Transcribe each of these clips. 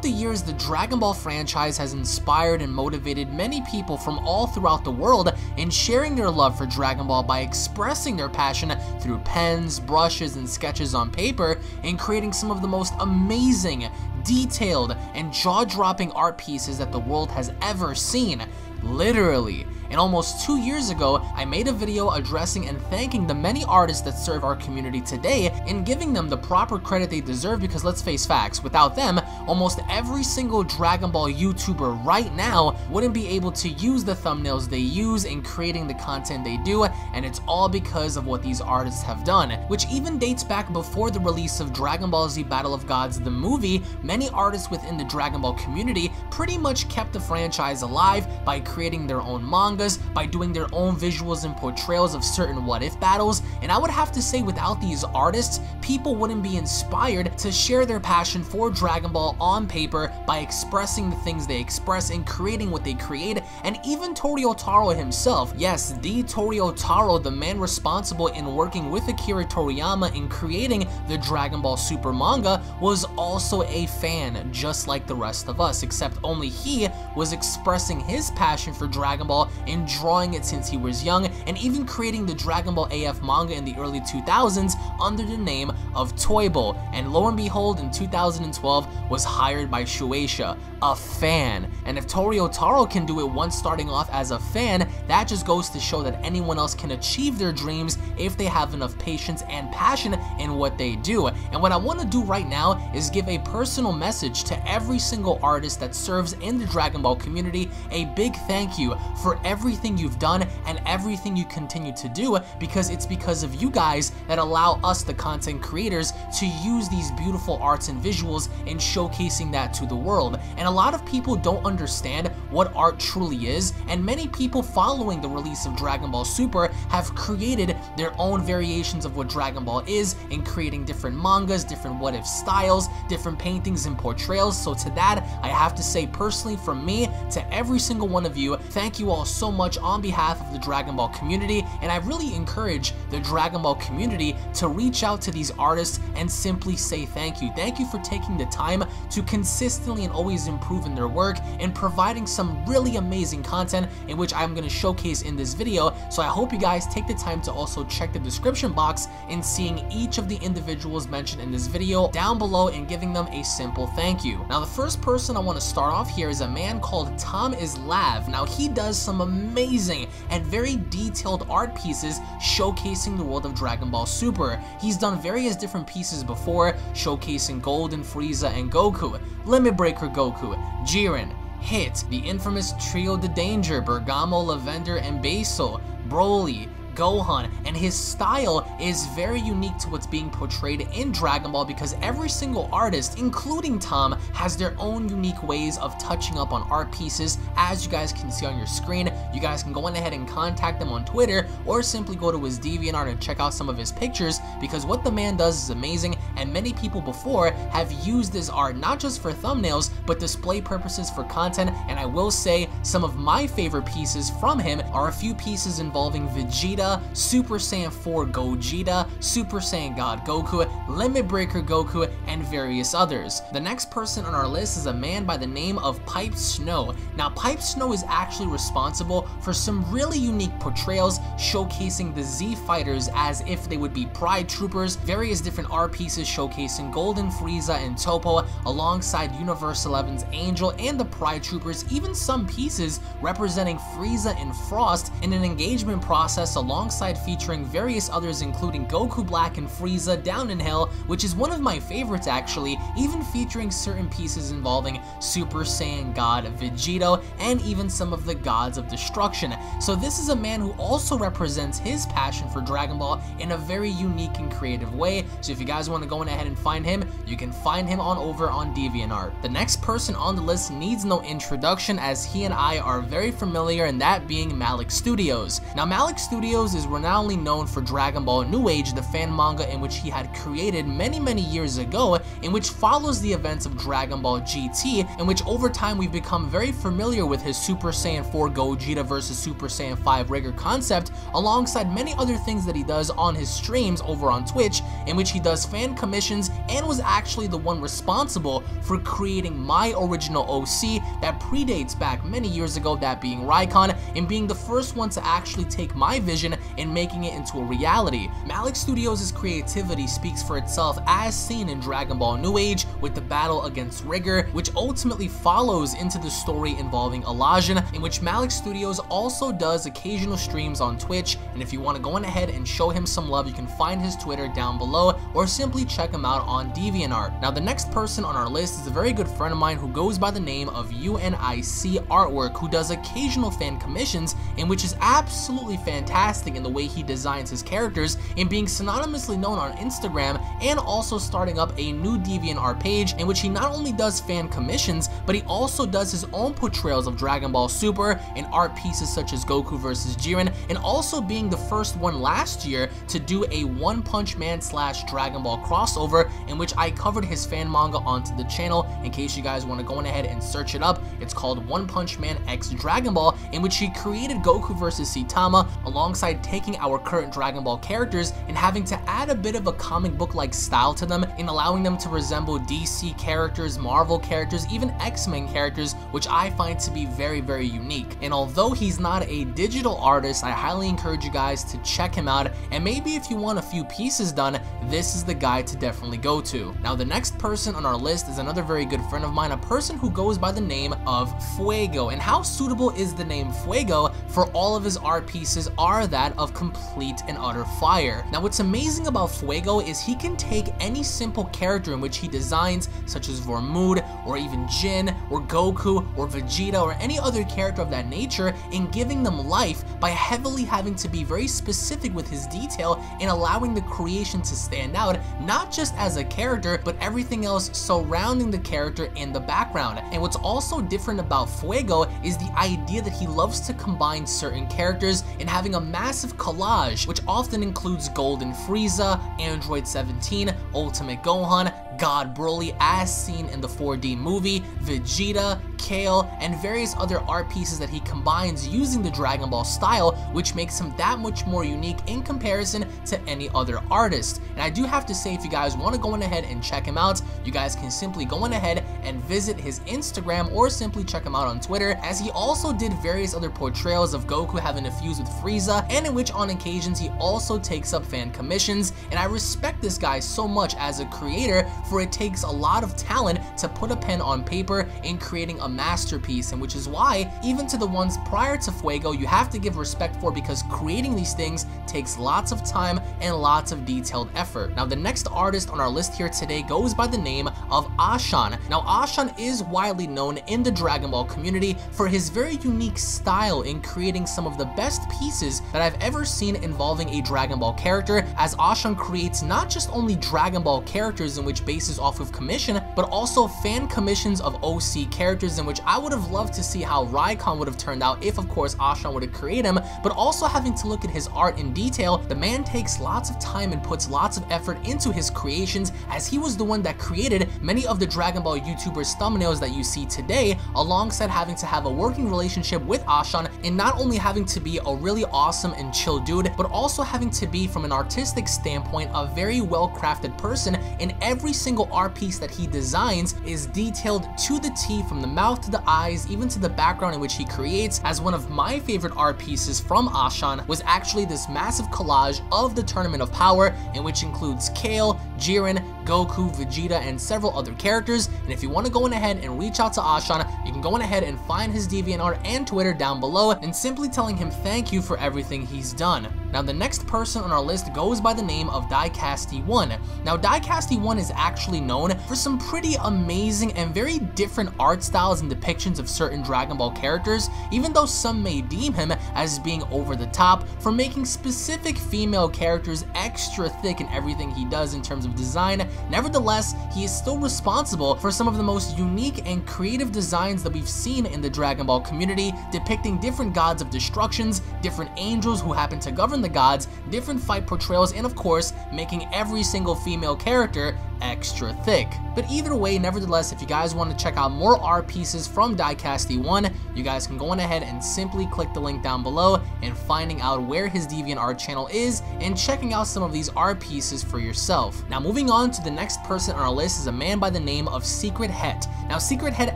Throughout the years, the Dragon Ball franchise has inspired and motivated many people from all throughout the world in sharing their love for Dragon Ball by expressing their passion through pens, brushes, and sketches on paper, and creating some of the most amazing, detailed, and jaw-dropping art pieces that the world has ever seen. Literally. And almost 2 years ago, I made a video addressing and thanking the many artists that serve our community today and giving them the proper credit they deserve, because let's face facts, without them, almost every single Dragon Ball YouTuber right now wouldn't be able to use the thumbnails they use in creating the content they do, and it's all because of what these artists have done, which even dates back before the release of Dragon Ball Z Battle of Gods the movie. Many artists within the Dragon Ball community pretty much kept the franchise alive by creating their own manga, by doing their own visuals and portrayals of certain what-if battles, and I would have to say without these artists, people wouldn't be inspired to share their passion for Dragon Ball on paper by expressing the things they express and creating what they create. And even Toru himself, yes, the Toru, the man responsible in working with Akira Toriyama in creating the Dragon Ball Super manga, was also a fan just like the rest of us, except only he was expressing his passion for Dragon Ball and drawing it since he was young, and even creating the Dragon Ball AF manga in the early 2000s under the name of Toyble, and lo and behold, in 2012 was hired by Shueisha, a fan. And if Toru can do it once starting off as a fan, that just goes to show that anyone else can achieve their dreams if they have enough patience and passion in what they do. And what I want to do right now is give a personal message to every single artist that serves in the Dragon Ball community, a big thank you for everything you've done and everything you continue to do, because it's because of you guys that allow us, the content creators, to use these beautiful arts and visuals and showcasing that to the world. And a lot of people don't understand what art truly is, and many people following the release of Dragon Ball Super have created their own variations of what Dragon Ball is in creating different mangas, different what-if styles, different paintings and portrayals. So to that, I have to say personally from me to every single one of you, thank you all so much on behalf of the Dragon Ball community, and I really encourage the Dragon Ball community to reach out to these artists and simply say thank you. Thank you for taking the time to consistently and always improve in their work and providing some really amazing content in which I'm going to showcase in this video. So I hope you guys take the time to also check the description box in seeing each of the individuals mentioned in this video down below and giving them a simple thank you. Now the first person I want to start off here is a man called Tomislaus. Now he does some amazing and very detailed art pieces showcasing the world of Dragon Ball Super. He's done various different pieces before, showcasing Golden Frieza and Goku, Limit Breaker Goku, Jiren, Hebt, the infamous Trio de Danger, Bergamo, Lavender, and Basil, Broly, Gohan, and his style is very unique to what's being portrayed in Dragon Ball, because every single artist, including Tom, has their own unique ways of touching up on art pieces. As you guys can see on your screen, you guys can go on ahead and contact them on Twitter or simply go to his DeviantArt and check out some of his pictures, because what the man does is amazing, and many people before have used this art not just for thumbnails but display purposes for content. And I will say some of my favorite pieces from him are a few pieces involving Vegeta, Super Saiyan 4 Gogeta, Super Saiyan God Goku, Limit Breaker Goku, and various others. The next person on our list is a man by the name of Pipe Snow. Now Pipe Snow is actually responsible for some really unique portrayals showcasing the Z Fighters as if they would be Pride Troopers, various different art pieces showcasing Golden Frieza and Toppo alongside Universe 11's Angel and the Pride Troopers, even some pieces representing Frieza and Frost in an engagement process alongside featuring various others including Goku Black and Frieza Down in Hell, which is one of my favorites actually, even featuring certain pieces involving Super Saiyan God Vegito and even some of the Gods of Destruction. So this is a man who also represents his passion for Dragon Ball in a very unique and creative way. So if you guys want to go ahead and find him, you can find him over on DeviantArt. The next person on the list needs no introduction, as he and I are very familiar, and that being Malik Studios. Now Malik Studios Studios is renownedly known for Dragon Ball New Age, the fan manga in which he had created many years ago, in which follows the events of Dragon Ball GT, in which over time we've become very familiar with his Super Saiyan 4 Gogeta versus Super Saiyan 5 Rigger concept, alongside many other things that he does on his streams over on Twitch, in which he does fan commissions and was actually the one responsible for creating my original OC that predates back many years ago, that being Raikon, and being the first one to actually take my vision and making it into a reality. Malik Studios' creativity speaks for itself as seen in Dragon Ball New Age with the battle against Rigger, which ultimately follows into the story involving Elijah, in which Malik Studios also does occasional streams on Twitch, and if you want to go on ahead and show him some love, you can find his Twitter down below or simply check him out on DeviantArt. Now the next person on our list is a very good friend of mine who goes by the name of UNIC Artwork, who does occasional fan commissions, in which is absolutely fantastic in the way he designs his characters, and being synonymously known on Instagram, and also starting up a new DeviantArt page in which he not only does fan commissions, but he also does his own portrayals of Dragon Ball Super and art pieces such as Goku vs Jiren, and also being the first one last year to do a One Punch Man / Dragon Ball crossover, in which I covered his fan manga onto the channel. In case you guys want to go on ahead and search it up, it's called One Punch Man X Dragon Ball, in which he created Goku vs Saitama alongside taking our current Dragon Ball characters and having to add a bit of a comic book like style to them, and allowing them to resemble DC characters, Marvel characters, even X-Men characters, which I find to be very unique. And although he's not a digital artist, I highly encourage you guys to check him out, and maybe if you want a few pieces done, this is the guy to definitely go to. Now the next person on our list is another very good friend of mine, a person who goes by the name of Fuego. And how suitable is the name Fuego for all of his art pieces are that of complete and utter fire. Now what's amazing about Fuego is he can take any simple character in which he designs, such as Vormund, or even Jin, or Goku, or Vegeta, or any other character of that nature, and giving them life by heavily having to be very specific with his detail and allowing the creation to stand out, not just as a character, but everything else surrounding the character in the background. And what's also different about Fuego is the idea that he loves to combine certain characters and having a massive collage, which often includes Golden Frieza, Android 17, Ultimate Gohan, God Broly as seen in the 4D movie, Vegeta, Kale, and various other art pieces that he combines using the Dragon Ball style, which makes him that much more unique in comparison to any other artist. And I do have to say, if you guys want to go on ahead and check him out, you guys can simply go on ahead and visit his Instagram or simply check him out on Twitter, as he also did various other portrayals of Goku having a fuse with Frieza, and in which on occasions he also takes up fan commissions. And I respect this guy so much as a creator, for it takes a lot of talent to put a pen on paper in creating a masterpiece, and which is why even to the ones prior to Fuego you have to give respect for, because creating these things takes lots of time and lots of detailed effort. Now the next artist on our list here today goes by the name of Ashon. Now Ashon is widely known in the Dragon Ball community for his very unique style in creating some of the best pieces that I've ever seen involving a Dragon Ball character, as Ashon creates not just only Dragon Ball characters in which bases off of commission, but also fan commissions of OC characters, in which I would have loved to see how Raikon would have turned out if of course Ashon would have created him. But also having to look at his art in detail, the man takes lots of time and puts lots of effort into his creations, as he was the one that created many of the Dragon Ball YouTubers thumbnails that you see today, alongside having to have a working relationship with Ashon, and not only having to be a really awesome and chill dude, but also having to be, from an artistic standpoint, a very well crafted person, and every single art piece that he designs is detailed to the T, from the mouth to the eyes, even to the background in which he creates. As one of my favorite art pieces from Ashon was actually this massive collage of the Tournament of Power, in which includes Kale, Jiren, Goku, Vegeta, and several other characters. And if you want to go on ahead and reach out to Ashon, you can go on ahead and find his DeviantArt and Twitter down below, and simply telling him thank you for everything he's done. Now the next person on our list goes by the name of Diecast E1. Now Diecast E1 is actually known for some pretty amazing and very different art styles and depictions of certain Dragon Ball characters, even though some may deem him as being over the top for making specific female characters extra thick in everything he does in terms of of design, nevertheless, he is still responsible for some of the most unique and creative designs that we've seen in the Dragon Ball community, depicting different gods of destructions, different angels who happen to govern the gods, different fight portrayals, and of course, making every single female character extra thick. But either way, nevertheless, if you guys want to check out more art pieces from Diecast E1, you guys can go on ahead and simply click the link down below and finding out where his DeviantArt channel is and checking out some of these art pieces for yourself. Now moving on to the next person on our list is a man by the name of Secret Hebt. Now Secret Hebt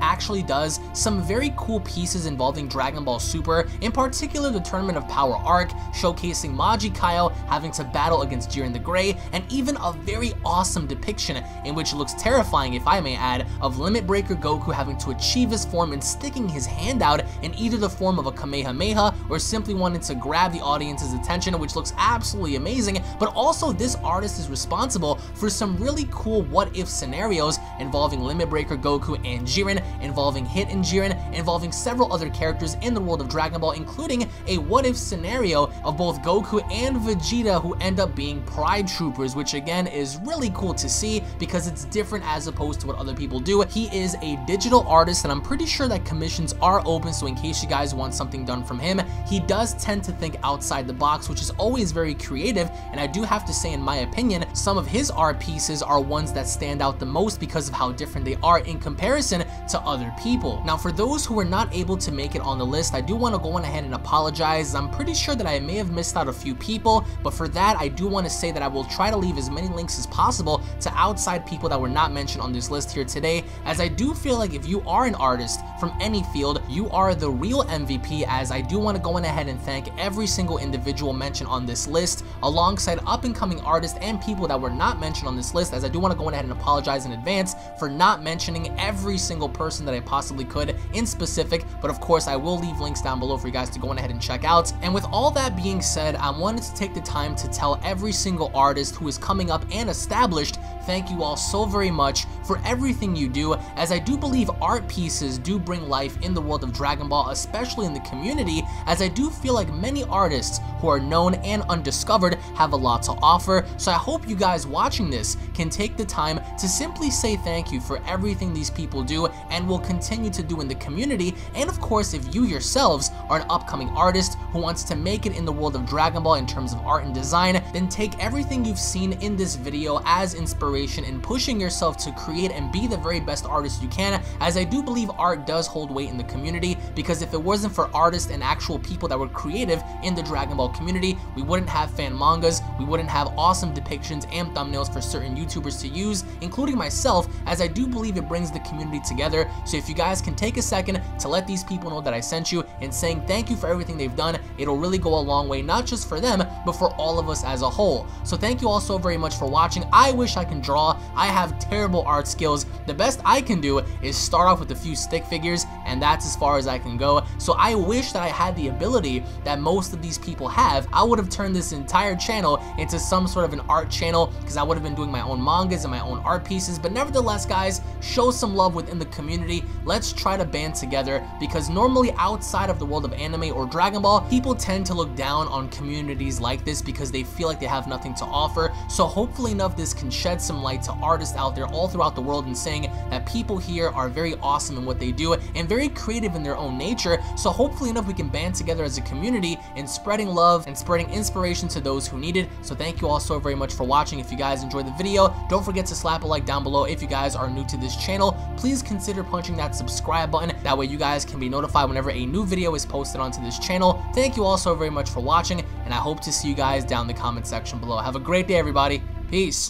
actually does some very cool pieces involving Dragon Ball Super, in particular the Tournament of Power arc, showcasing Maji Kaio having to battle against Jiren the Grey, and even a very awesome depiction in which it looks terrifying, if I may add, of Limit Breaker Goku having to achieve his form and sticking his hand out in either the form of a Kamehameha or simply wanting to grab the audience's attention, which looks absolutely amazing. But also this artist is responsible for some really cool what-if scenarios involving Limit Breaker Goku and Jiren, involving Hit and Jiren, involving several other characters in the world of Dragon Ball, including a what-if scenario of both Goku and Vegeta who end up being Pride Troopers, which again is really cool to see because it's different as opposed to what other people do. He is a digital artist and I'm pretty sure that commissions are open, so in case you guys want something done from him, he does tend to think outside the box, which is always very creative. And I do have to say, in my opinion, some of his art pieces are ones that stand out the most because of how different they are in comparison to other people. Now for those who are not able to make it on the list, I do want to go on ahead and apologize. I'm pretty sure that I may have missed out a few people, but for that I do want to say that I will try to leave as many links as possible to outside people that were not mentioned on this list here today, as I do feel like if you are an artist from any field, you are the real MVP, as I do want to go on ahead and thank every single individual mentioned on this list, alongside up-and-coming artists and people that were not mentioned on this list, as I do want to go on ahead and apologize in advance for not mentioning every single person that I possibly could in specific, but of course I will leave links down below for you guys to go on ahead and check out. And with all that being said, I wanted to take the time to tell every single artist who is coming up and established, thank you all so very much for everything you do, as I do believe art pieces do bring life in the world of Dragon Ball, especially in the community, as I do feel like many artists who are known and undiscovered have a lot to offer. So I hope you guys watching this can take the time to simply say thank you for everything these people do and will continue to do in the community. And of course, if you yourselves are an upcoming artist who wants to make it in the world of Dragon Ball in terms of art and design, then take everything you've seen in this video as inspiration in pushing yourself to create and be the very best artist you can, as I do believe art does hold weight in the community, because if it wasn't for artists and actual people that were creative in the Dragon Ball community, we wouldn't have fan mangas, we wouldn't have awesome depictions and thumbnails for certain YouTubers to use, including myself, as I do believe it brings the community together. So if you guys can take a second to let these people know that I sent you and saying thank you for everything they've done, it'll really go a long way, not just for them, but for all of us as a whole. So thank you all so very much for watching. I wish I can draw. I have terrible art skills. The best I can do is start off with a few stick figures, and that's as far as I can go. So I wish that I had the ability that most of these people have. I would have turned this entire channel into some sort of an art channel, because I would have been doing my own mangas and my own art pieces. But nevertheless, guys, show some love within the community. Let's try to band together, because normally outside of the world of anime or Dragon Ball, people tend to look down on communities like this because they feel like they have nothing to offer. So hopefully enough this can shed some light to artists out there all throughout the world and saying that people here are very awesome in what they do and very creative in their own nature. So hopefully enough we can band together as a community in spreading love and spreading inspiration to those who need it. So thank you all so very much for watching. If you guys enjoyed the video, don't forget to slap a like down below. If you guys are new to this channel, please consider punching that subscribe button. That way you guys can be notified whenever a new video is posted onto this channel. Thank you all so very much for watching, and I hope to see you guys down in the comment section below. Have a great day, everybody. Peace.